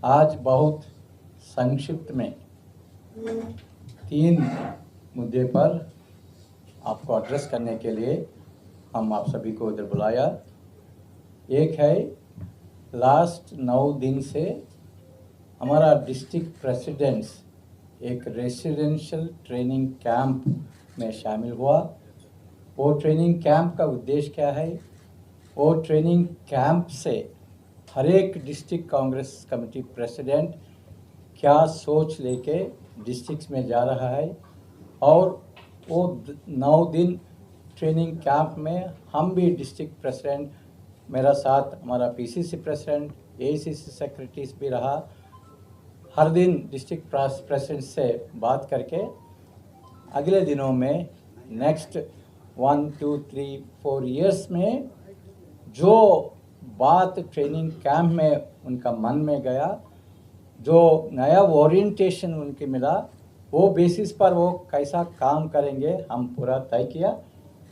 आज बहुत संक्षिप्त में 3 मुद्दे पर आपको एड्रेस करने के लिए हम आप सभी को इधर बुलाया। एक है, लास्ट 9 दिन से हमारा डिस्ट्रिक्ट प्रेसिडेंट्स एक रेसिडेंशियल ट्रेनिंग कैंप में शामिल हुआ। वो ट्रेनिंग कैंप का उद्देश्य क्या है? वो ट्रेनिंग कैंप से हर एक डिस्ट्रिक्ट कांग्रेस कमेटी प्रेसिडेंट क्या सोच लेके डिस्ट्रिक्ट में जा रहा है, और वो 9 दिन ट्रेनिंग कैंप में हम भी डिस्ट्रिक्ट प्रेसिडेंट, मेरा साथ हमारा पीसीसी प्रेसिडेंट, एआईसीसी सेक्रेटरीज भी रहा। हर दिन डिस्ट्रिक्ट प्रेसिडेंट से बात करके अगले दिनों में नेक्स्ट 1, 2, 3, 4 ईयर्स में जो बात ट्रेनिंग कैंप में उनका मन में गया, जो नया ओरिएंटेशन उनके मिला, वो बेसिस पर वो कैसा काम करेंगे हम पूरा तय किया।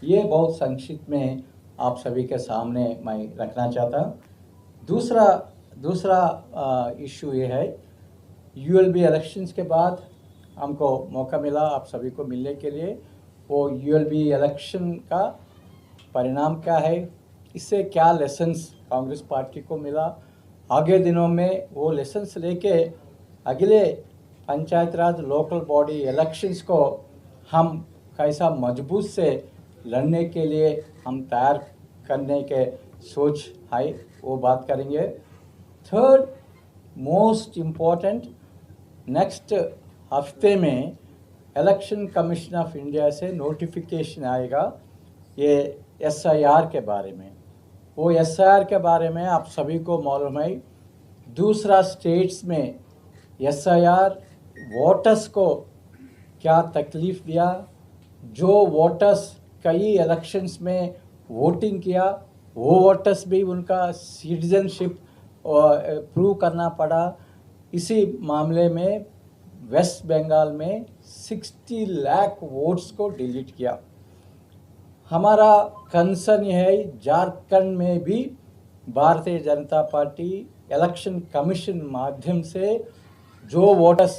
ये बहुत संक्षिप्त में आप सभी के सामने मैं रखना चाहता हूँ। दूसरा इशू ये है, यूएलबी इलेक्शंस के बाद हमको मौका मिला आप सभी को मिलने के लिए। वो यूएलबी इलेक्शन का परिणाम क्या है, इससे क्या लेसन्स कांग्रेस पार्टी को मिला, आगे दिनों में वो लेसन्स लेके अगले पंचायत राज लोकल बॉडी इलेक्शंस को हम कैसा मजबूत से लड़ने के लिए हम तैयार करने के सोच है, वो बात करेंगे। थर्ड मोस्ट इम्पॉर्टेंट, नेक्स्ट हफ्ते में इलेक्शन कमीशन ऑफ इंडिया से नोटिफिकेशन आएगा ये एसआईआर के बारे में। वो एसआईआर के बारे में आप सभी को मालूम है, दूसरा स्टेट्स में एसआईआर वोटर्स को क्या तकलीफ़ दिया। जो वोटर्स कई इलेक्शंस में वोटिंग किया, वो वोटर्स भी उनका सिटीजनशिप प्रूव करना पड़ा। इसी मामले में वेस्ट बंगाल में 60 लाख वोट्स को डिलीट किया। हमारा कंसर्न ये है, झारखंड में भी Bharatiya Janata party election commission माध्यम से जो वोटर्स,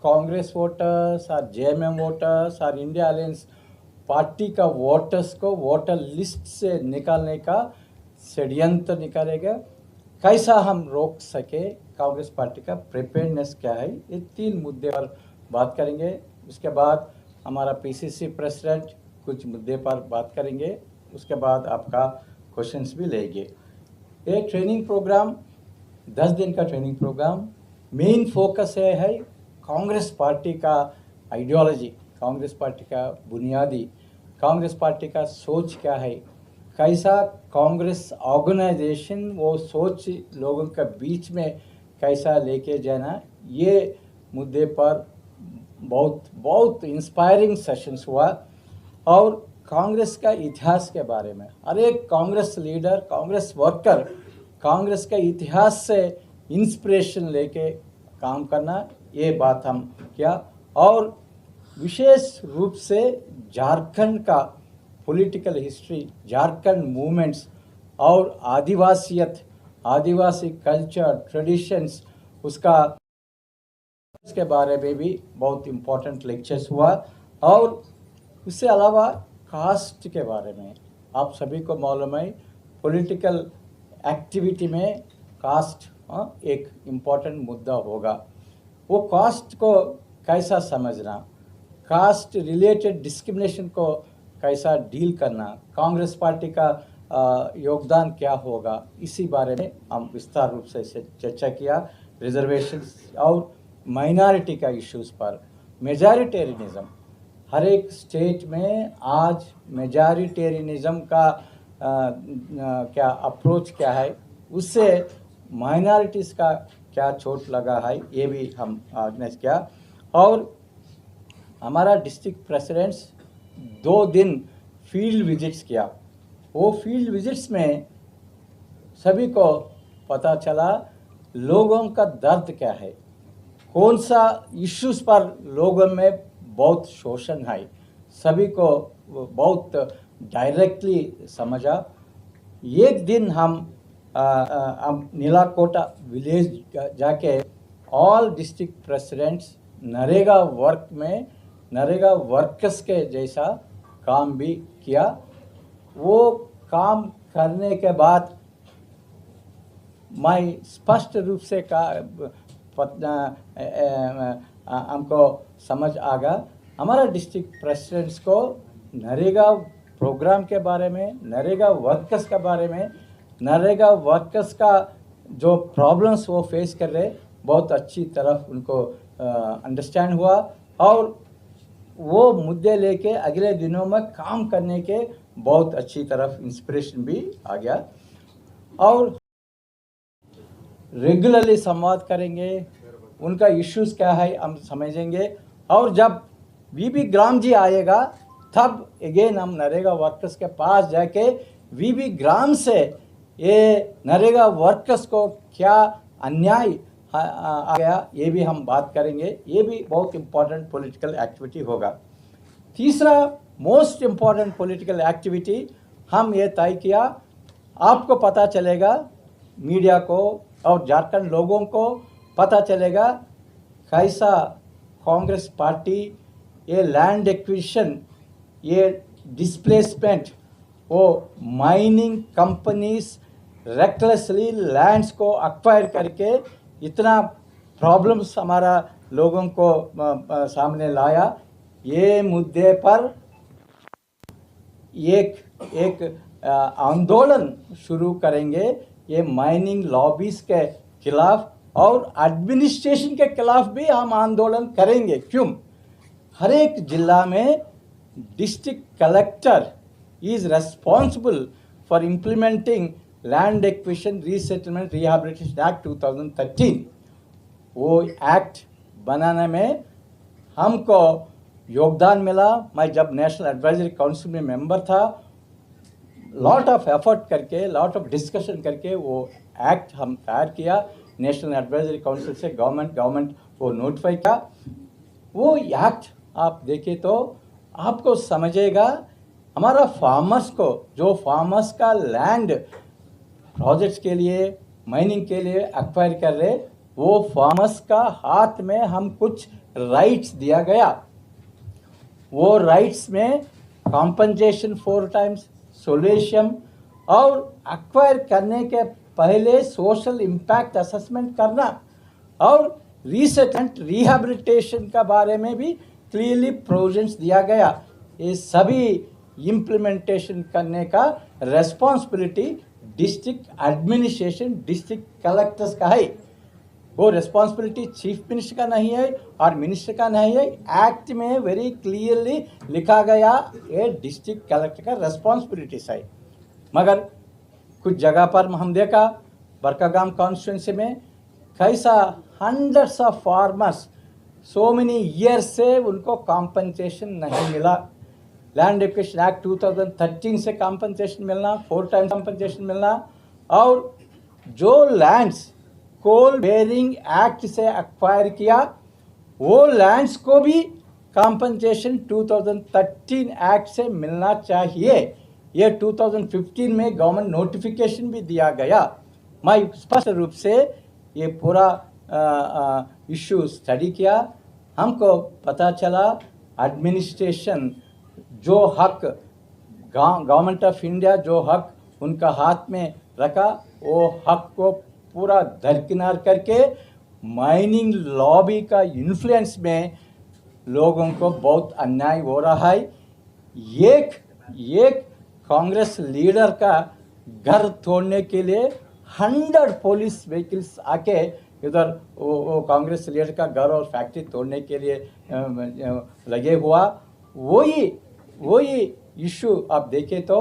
कांग्रेस वोटर्स और जेएमएम वोटर्स और इंडिया अलायंस पार्टी का वोटर्स को वोटर लिस्ट से निकालने का षड्यंत्र निकालेगा। कैसा हम रोक सके, कांग्रेस पार्टी का प्रिपेयर्डनेस क्या है, ये 3 मुद्दे पर बात करेंगे। उसके बाद हमारा पीसीसी प्रेसिडेंट कुछ मुद्दे पर बात करेंगे। उसके बाद आपका क्वेश्चंस भी लेंगे। ये ट्रेनिंग प्रोग्राम 10 दिन का ट्रेनिंग प्रोग्राम, मेन फोकस है कांग्रेस पार्टी का आइडियोलॉजी, कांग्रेस पार्टी का बुनियादी, कांग्रेस पार्टी का सोच क्या है, कैसा कांग्रेस ऑर्गेनाइजेशन वो सोच लोगों के बीच में कैसा लेके जाना, ये मुद्दे पर बहुत इंस्पायरिंग सेशंस हुआ। और कांग्रेस का इतिहास के बारे में हर एक कांग्रेस लीडर, कांग्रेस वर्कर कांग्रेस के इतिहास से इंस्पिरेशन लेके काम करना, ये बात हम किया। और विशेष रूप से झारखंड का पॉलिटिकल हिस्ट्री, झारखंड मूवमेंट्स और आदिवासियत, आदिवासी कल्चर, ट्रेडिशंस, उसके बारे में भी बहुत इम्पोर्टेंट लेक्चर्स हुआ। और उससे अलावा कास्ट के बारे में आप सभी को मालूम है, पॉलिटिकल एक्टिविटी में कास्ट एक इम्पोर्टेंट मुद्दा होगा। वो कास्ट को कैसा समझना, कास्ट रिलेटेड डिस्क्रिमिनेशन को कैसा डील करना, कांग्रेस पार्टी का योगदान क्या होगा, इसी बारे में हम विस्तार रूप से चर्चा किया। रिजर्वेशंस और माइनॉरिटी का इश्यूज़ पर, मेजॉरिटेरियनिज्म, हर एक स्टेट में आज मेजॉरिटेरियनिज्म का क्या अप्रोच क्या है, उससे माइनॉरिटीज़ का क्या चोट लगा है, ये भी हम ऑर्गेनाइज किया। और हमारा डिस्ट्रिक्ट प्रेसिडेंट्स 2 दिन फील्ड विजिट्स किया। वो फील्ड विजिट्स में सभी को पता चला लोगों का दर्द क्या है, कौन सा इश्यूज़ पर लोगों में बहुत शोषण है, सभी को बहुत डायरेक्टली समझा। एक दिन हम हम नीलाकोटा विलेज जाके all district presidents NREGA workers के जैसा काम भी किया। वो काम करने के बाद मैं स्पष्ट रूप से हमको समझ आ गया, हमारा डिस्ट्रिक्ट प्रेसिडेंट्स को नरेगा प्रोग्राम के बारे में, नरेगा वर्कर्स के बारे में, नरेगा वर्कर्स का जो प्रॉब्लम्स वो फेस कर रहे बहुत अच्छी तरह उनको अंडरस्टैंड हुआ और वो मुद्दे लेके अगले दिनों में काम करने के बहुत अच्छी तरफ इंस्पिरेशन भी आ गया। और रेगुलरली संवाद करेंगे, उनका इश्यूज क्या है हम समझेंगे और जब वीबी ग्राम जी आएगा तब अगेन हम नरेगा वर्कर्स के पास जाके वीबी ग्राम से ये नरेगा वर्कर्स को क्या अन्याय आ गया ये भी हम बात करेंगे। ये भी बहुत इम्पोर्टेंट पॉलिटिकल एक्टिविटी होगा। तीसरा मोस्ट इम्पोर्टेंट पॉलिटिकल एक्टिविटी हम ये तय किया, आपको पता चलेगा, मीडिया को और झारखंड लोगों को पता चलेगा कैसा कांग्रेस पार्टी ये लैंड एक्विजिशन, ये डिस्प्लेसमेंट, वो माइनिंग कंपनीज रेकलेसली लैंड्स को एक्वायर करके इतना प्रॉब्लम्स हमारा लोगों को सामने लाया। ये मुद्दे पर एक आंदोलन शुरू करेंगे, ये माइनिंग लॉबीज के खिलाफ और एडमिनिस्ट्रेशन के खिलाफ भी हम आंदोलन करेंगे। क्यों? हर एक जिला में district collector is responsible for implementing land acquisition resettlement rehabilitation act 2013। वो एक्ट बनाने में हमको योगदान मिला। मैं जब नेशनल एडवाइजरी काउंसिल में मेंबर था, लॉट ऑफ एफर्ट करके, लॉट ऑफ डिस्कशन करके वो एक्ट हम तैयार किया। नेशनल एडवाइजरी काउंसिल से गवर्नमेंट को नोटिफाई किया। वो एक्ट आप देखें तो आपको समझेगा, हमारा फार्मर्स को, जो फार्मर्स का लैंड प्रोजेक्ट्स के लिए, माइनिंग के लिए एक्वायर कर रहे, वो फार्मर्स का हाथ में हम कुछ राइट्स दिया गया। वो राइट्स में कॉम्पनसेशन 4 टाइम्स, सोल्यूशन और एक्वायर करने के पहले सोशल इम्पैक्ट असेसमेंट करना और रीसेटलमेंट रिहैबिलिटेशन का बारे में भी क्लियरली प्रोविजंस दिया गया। ये सभी इम्प्लीमेंटेशन करने का responsibility district administration, district collectors का है। वो रेस्पॉन्सिबिलिटी चीफ मिनिस्टर का नहीं है और मिनिस्टर का नहीं है। एक्ट में वेरी क्लियरली लिखा गया ये डिस्ट्रिक्ट कलेक्टर का रेस्पॉन्सिबिलिटीज है। मगर कुछ जगह पर हम देखा, बरकागाम कॉन्स्टिट्यूंसी में कैसा hundreds of farmers so many years से उनको कॉम्पनसेशन नहीं मिला। लैंड एक्विजिशन एक्ट 2013 से कॉम्पनसेशन मिलना, 4 टाइम्स कॉम्पनसेशन मिलना, और जो लैंड्स कोल बेरिंग एक्ट से एक्वायर किया वो लैंड्स को भी कॉम्पनसेशन 2013 एक्ट से मिलना चाहिए। ये 2015 में गवर्नमेंट नोटिफिकेशन भी दिया गया। मैं स्पष्ट रूप से ये पूरा इशू स्टडी किया। हमको पता चला एडमिनिस्ट्रेशन जो हक, गवर्नमेंट ऑफ इंडिया जो हक उनका हाथ में रखा, वो हक को पूरा दरकिनार करके माइनिंग लॉबी का इन्फ्लुएंस में लोगों को बहुत अन्याय हो रहा है। एक कांग्रेस लीडर का घर तोड़ने के लिए 100 पुलिस व्हीकल्स आके इधर वो कांग्रेस लीडर का घर और फैक्ट्री तोड़ने के लिए लगे हुआ। वही इशू आप देखें तो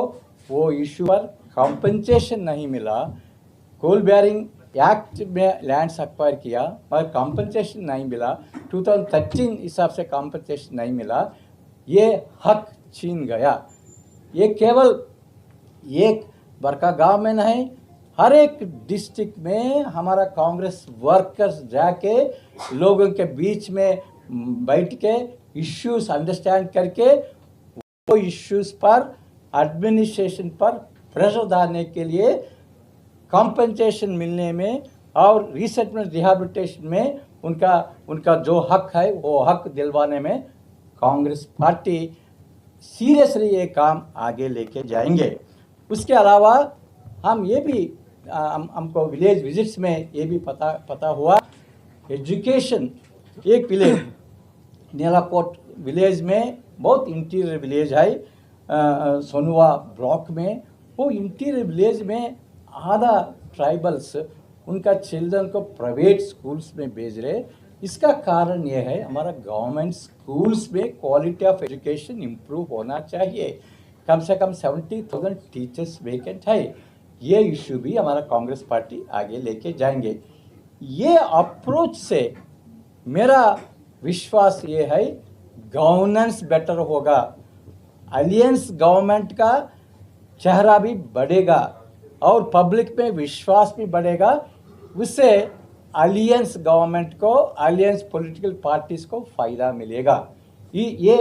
वो इशू पर कॉम्पनसेशन नहीं मिला। कोल बेरिंग एक्ट में लैंड्स एक्वायर किया मगर कॉम्पनसेशन नहीं मिला। 2013 हिसाब से कॉम्पनसेशन नहीं मिला। ये हक छीन गया। ये केवल एक बरकागांव में नहीं, हर एक डिस्ट्रिक्ट में हमारा कांग्रेस वर्कर्स जाके लोगों के बीच में बैठ के इश्यूज अंडरस्टैंड करके वो इश्यूज पर एडमिनिस्ट्रेशन पर प्रेशर डालने के लिए कॉम्पनसेशन मिलने में और रीसेटलमेंट रिहैबिलिटेशन में उनका जो हक है वो हक दिलवाने में कांग्रेस पार्टी सीरियसली ये काम आगे लेके जाएंगे। उसके अलावा हम ये भी हमको विलेज विजिट्स में ये भी पता हुआ, एजुकेशन एक विलेज नीलाकोट विलेज में बहुत इंटीरियर विलेज है सोनुआ ब्लॉक में, वो इंटीरियर विलेज में आधा ट्राइबल्स उनका चिल्ड्रन को प्राइवेट स्कूल्स में भेज रहे। इसका कारण ये है हमारा गवर्नमेंट स्कूल्स में क्वालिटी ऑफ एजुकेशन इम्प्रूव होना चाहिए। कम से कम 70,000 टीचर्स वेकेंट है। ये इशू भी हमारा कांग्रेस पार्टी आगे लेके जाएंगे। ये अप्रोच से मेरा विश्वास ये है गवर्नेंस बेटर होगा, अलायंस गवर्नमेंट का चेहरा भी बढ़ेगा और पब्लिक में विश्वास भी बढ़ेगा। उससे अलायंस गवर्नमेंट को, अलायंस पॉलिटिकल पार्टीज को फायदा मिलेगा। ये